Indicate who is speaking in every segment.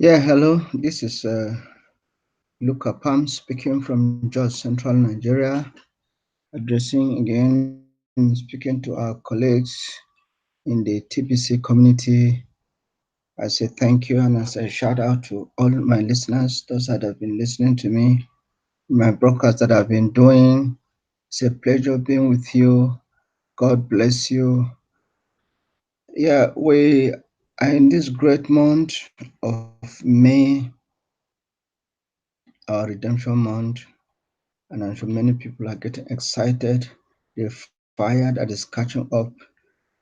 Speaker 1: Yeah, hello. This is Luca Pam speaking from Jos Central Nigeria, addressing again, speaking to our colleagues in the TBC community. I say thank you and I say shout out to all my listeners, those that have been listening to me, my broadcasts that I've been doing. It's a pleasure being with you. God bless you. Yeah, we are in this great month of May, our redemption month. And I'm sure many people are getting excited. The fire that is catching up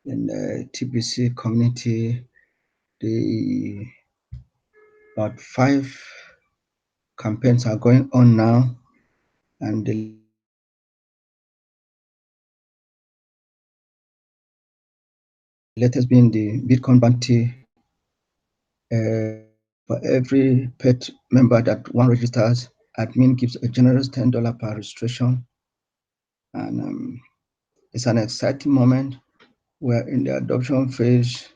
Speaker 1: in the TBC community, the about 5 campaigns are going on now, and the latest being the Bitcoin bounty. For every pet member that one registers, admin gives a generous $10 per registration, and it's an exciting moment. We're in the adoption phase.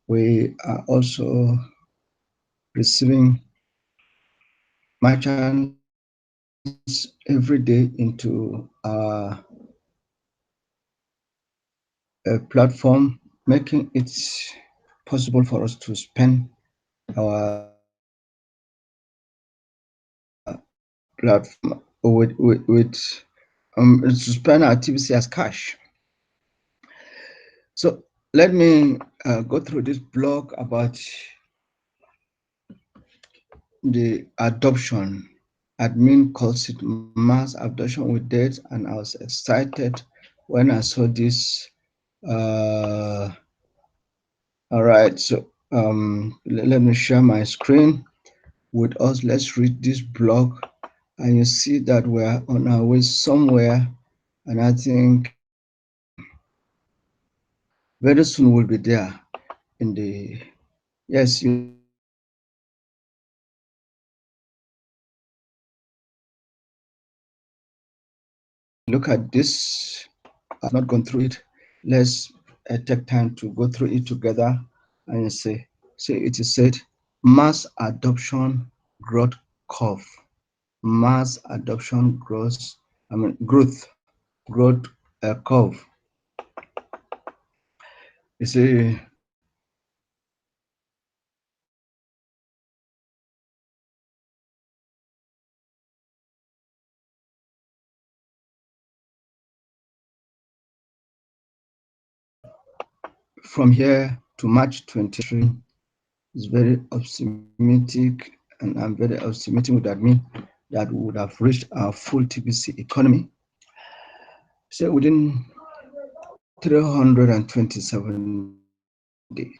Speaker 1: We are also receiving merchants every day into our platform, making it possible for us to spend our platform to spend our TBC as cash. So let me go through this blog about the adoption. Admin calls it mass adoption with dates, and I was excited when I saw this. All right, so let me share my screen with us. Let's read this blog, and you see that we're on our way somewhere, and I think very soon we'll be there in the, yes, you look at this, I've not gone through it. Let's take time to go through it together and say it is said, mass adoption growth curve. Mass adoption growth curve. You see, from here to March 23 is very optimistic, and I'm very optimistic with that mean that we would have reached our full TBC economy. So within 327 days.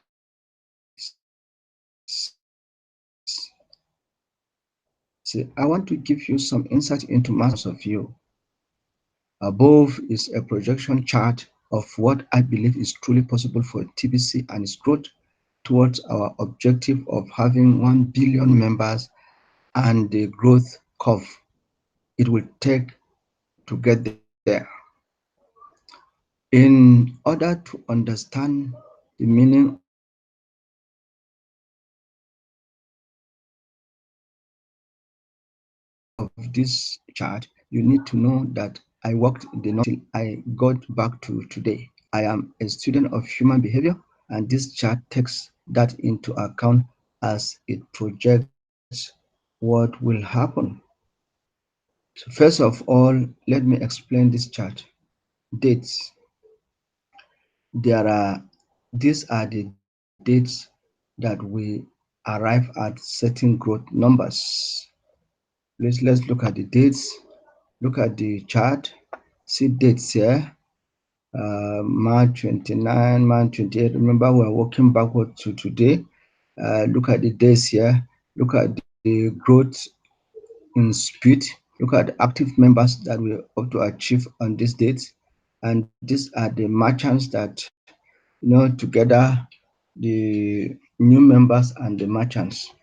Speaker 1: See, I want to give you some insight into mass of you. Above is a projection chart of what I believe is truly possible for TBC and its growth towards our objective of having 1 billion members and the growth curve it will take to get there. In order to understand the meaning of this chart, you need to know that I worked in the north till I got back to today. I am a student of human behavior, and this chart takes that into account as it projects what will happen. So first of all, let me explain this chart. Dates. These are the dates that we arrive at certain growth numbers. Let's look at the dates. Look at the chart. See dates here. March 29, March 28. Remember, we're working backward to today. Look at the days here. Look at the growth in speed. Look at the active members that we hope to achieve on these dates. And these are the merchants that, together, the new members and the merchants.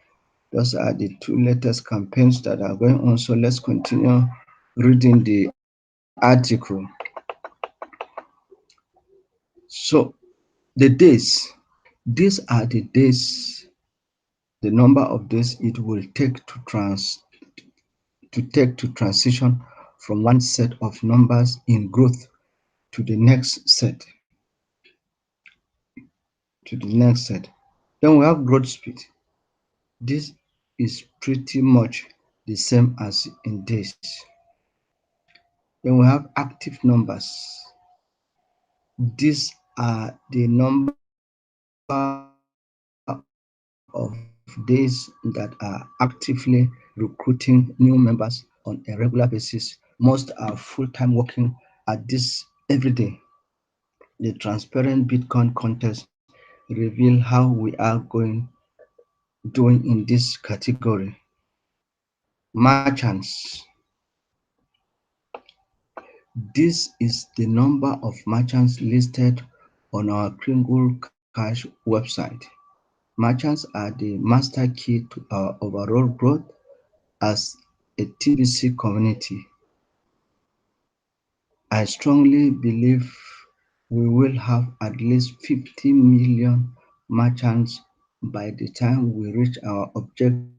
Speaker 1: Those are the two latest campaigns that are going on. So let's continue reading the article. So the days, these are the days the number of days it will take to transition from one set of numbers in growth to the next set Then we have growth speed. This is pretty much the same as in days. Then we have active numbers. These are the number of days that are actively recruiting new members on a regular basis. Most are full-time working at this every day. The transparent Bitcoin contest reveal how we are doing in this category. Merchants. This is the number of merchants listed on our Kringle Cash website. Merchants are the master key to our overall growth as a TBC community. I strongly believe we will have at least 50 million merchants by the time we reach our objective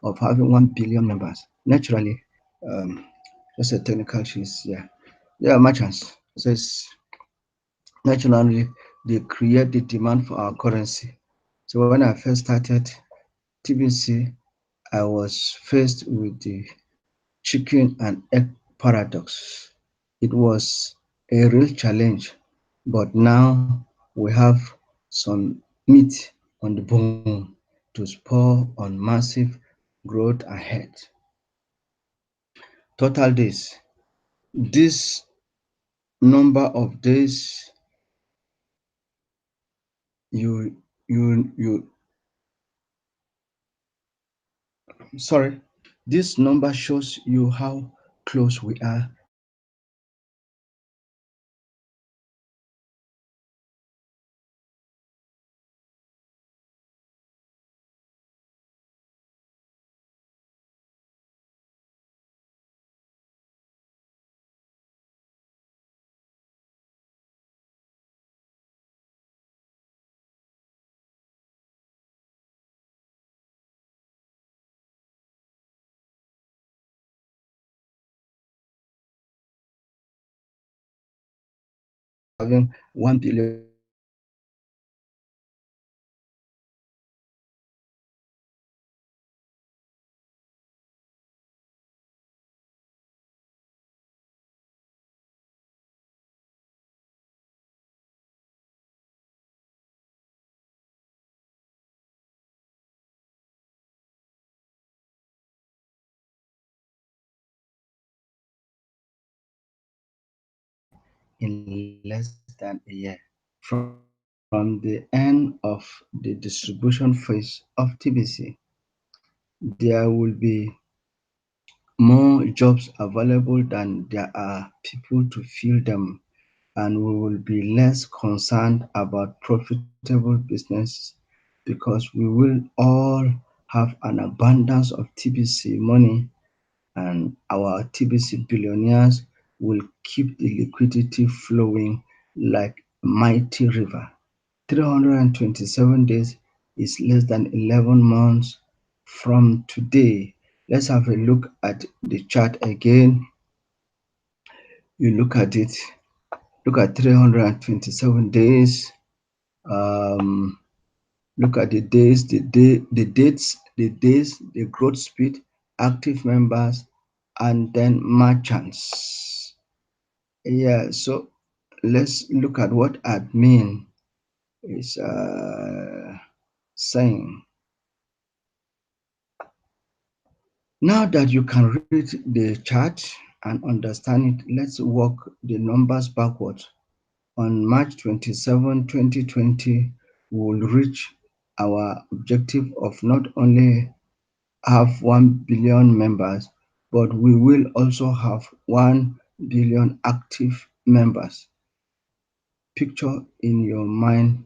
Speaker 1: of having 1 billion members. Naturally, um, just a technical issues. Yeah, they are merchants. Says naturally they create the demand for our currency. So when I first started TBC, I was faced with the chicken and egg paradox. It was a real challenge, but now we have some meat on the bone to spur on massive growth ahead. Total days. This number of days you you sorry, this number shows you how close we are to reaching our objective of having 1 billion members. In less than a year. From the end of the distribution phase of TBC, there will be more jobs available than there are people to fill them, and we will be less concerned about profitable business because we will all have an abundance of TBC money, and our TBC billionaires will keep the liquidity flowing like a mighty river. 327 days is less than 11 months from today. Let's have a look at the chart again. You look at it, look at 327 days. Um, Look at the days, the dates, the days, the growth speed, active members, and then merchants. Yeah, so let's look at what admin is saying. Now that you can read the chart and understand it, let's work the numbers backwards. On March 27, 2020, we will reach our objective of not only have 1 billion members, but we will also have 1 billion active members. Picture in your mind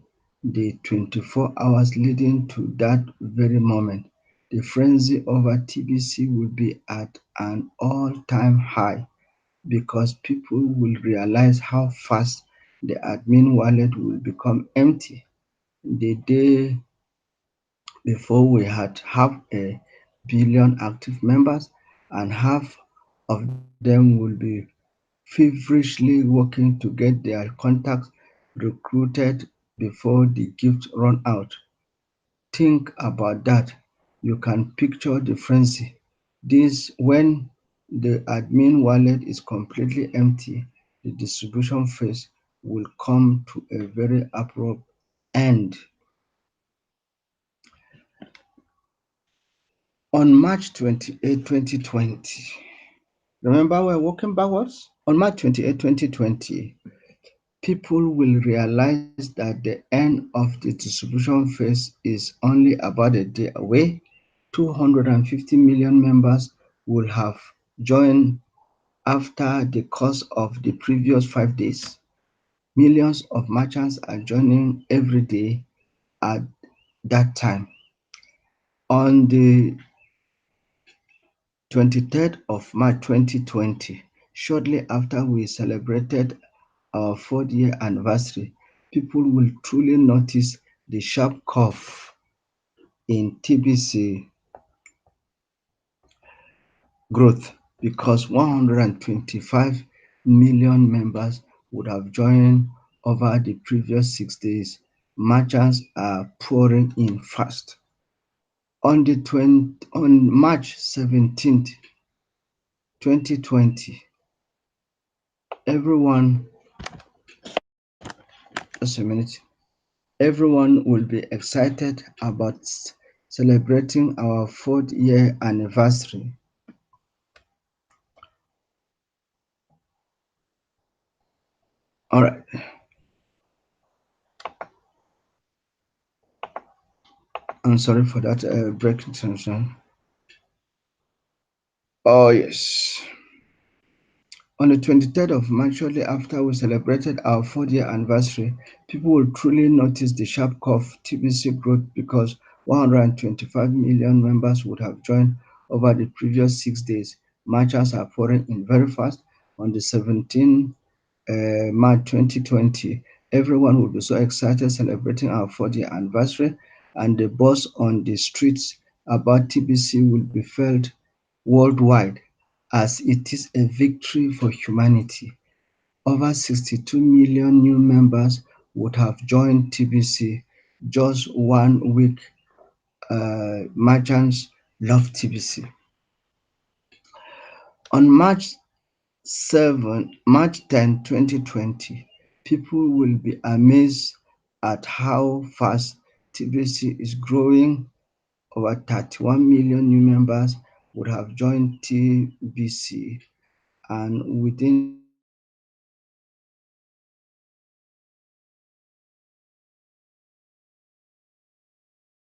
Speaker 1: the 24 hours leading to that very moment. The frenzy over TBC will be at an all-time high because people will realize how fast the admin wallet will become empty. The day before we had half a billion active members, and half of them will be feverishly working to get their contacts recruited before the gifts run out. Think about that. You can picture the frenzy. This when the admin wallet is completely empty, the distribution phase will come to a very abrupt end. On March 28, 2020, remember we're working backwards? On March 28, 2020, people will realize that the end of the distribution phase is only about a day away. 250 million members will have joined after the course of the previous 5 days. Millions of merchants are joining every day at that time. On the 23rd of March 2020, shortly after we celebrated our 4th year anniversary, people will truly notice the sharp curve in TBC growth because 125 million members would have joined over the previous 6 days. Merchants are pouring in fast. On March 17th, 2020, everyone, just a minute, everyone will be excited about celebrating our 4th year anniversary. All right, I'm sorry for that breaking tension. Oh, yes. On the 23rd of March, shortly after we celebrated our 4th year anniversary, people will truly notice the sharp curve TBC growth because 125 million members would have joined over the previous 6 days. Merchants are pouring in very fast. On the 17th March 2020, everyone will be so excited celebrating our 4th year anniversary, and the buzz on the streets about TBC will be felt worldwide as it is a victory for humanity. Over 62 million new members would have joined TBC just 1 week. Merchants love TBC. On March 10, 2020, people will be amazed at how fast TBC is growing. Over 31 million new members would have joined TBC, and within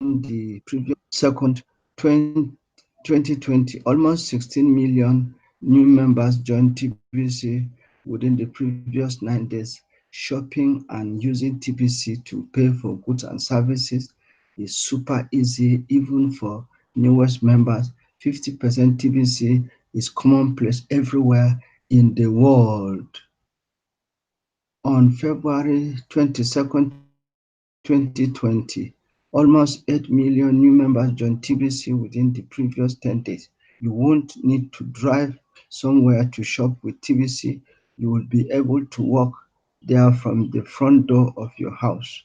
Speaker 1: the previous 2020, almost 16 million new members joined TBC within the previous 9 days. Shopping and using TBC to pay for goods and services is super easy, even for newest members. 50% TBC is commonplace everywhere in the world. On February 22nd, 2020, almost 8 million new members joined TBC within the previous 10 days. You won't need to drive somewhere to shop with TBC. You will be able to walk there from the front door of your house.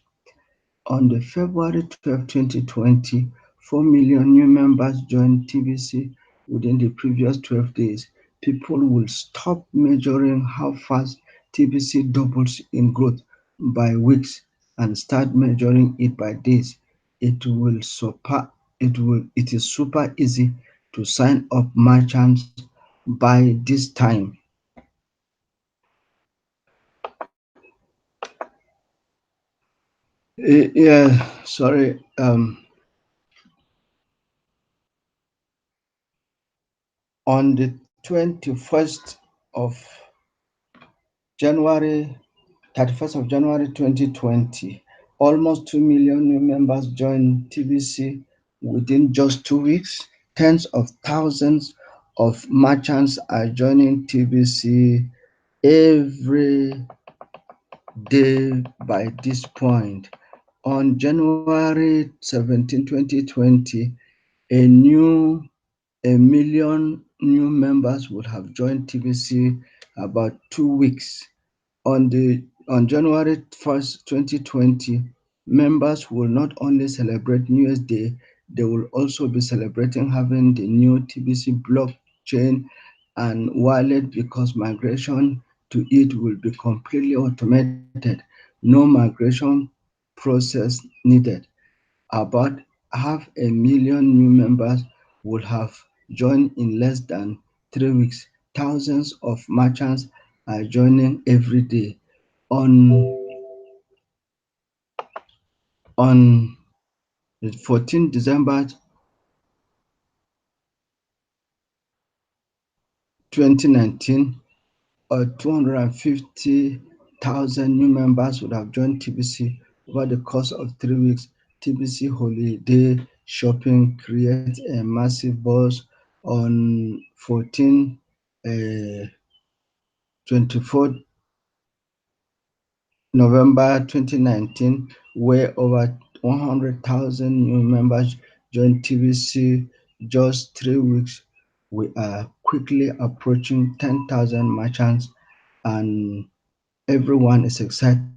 Speaker 1: On the February 12, 2020, 4 million new members joined TBC within the previous 12 days. People will stop measuring how fast TBC doubles in growth by weeks and start measuring it by days. It is super easy to sign up merchants by this time. Yeah, sorry. On the 21st of January, 31st of January 2020, Almost 2 million new members joined TBC within just 2 weeks. Tens of thousands of merchants are joining TBC every day by this point. On January 17, 2020, a new a million new members would have joined TBC about 2 weeks. On January 1st, 2020, members will not only celebrate New Year's Day, they will also be celebrating having the new TBC blockchain and wallet because migration to it will be completely automated. No migration process needed. About half a million new members would have joined in less than 3 weeks. Thousands of merchants are joining every day. On the 14th December 2019, 250,000 new members would have joined TBC over the course of 3 weeks. TBC holiday shopping creates a massive buzz on 14 uh, 24th November 2019, where over 100,000 new members joined TBC just 3 weeks. We are quickly approaching 10,000 merchants, and everyone is excited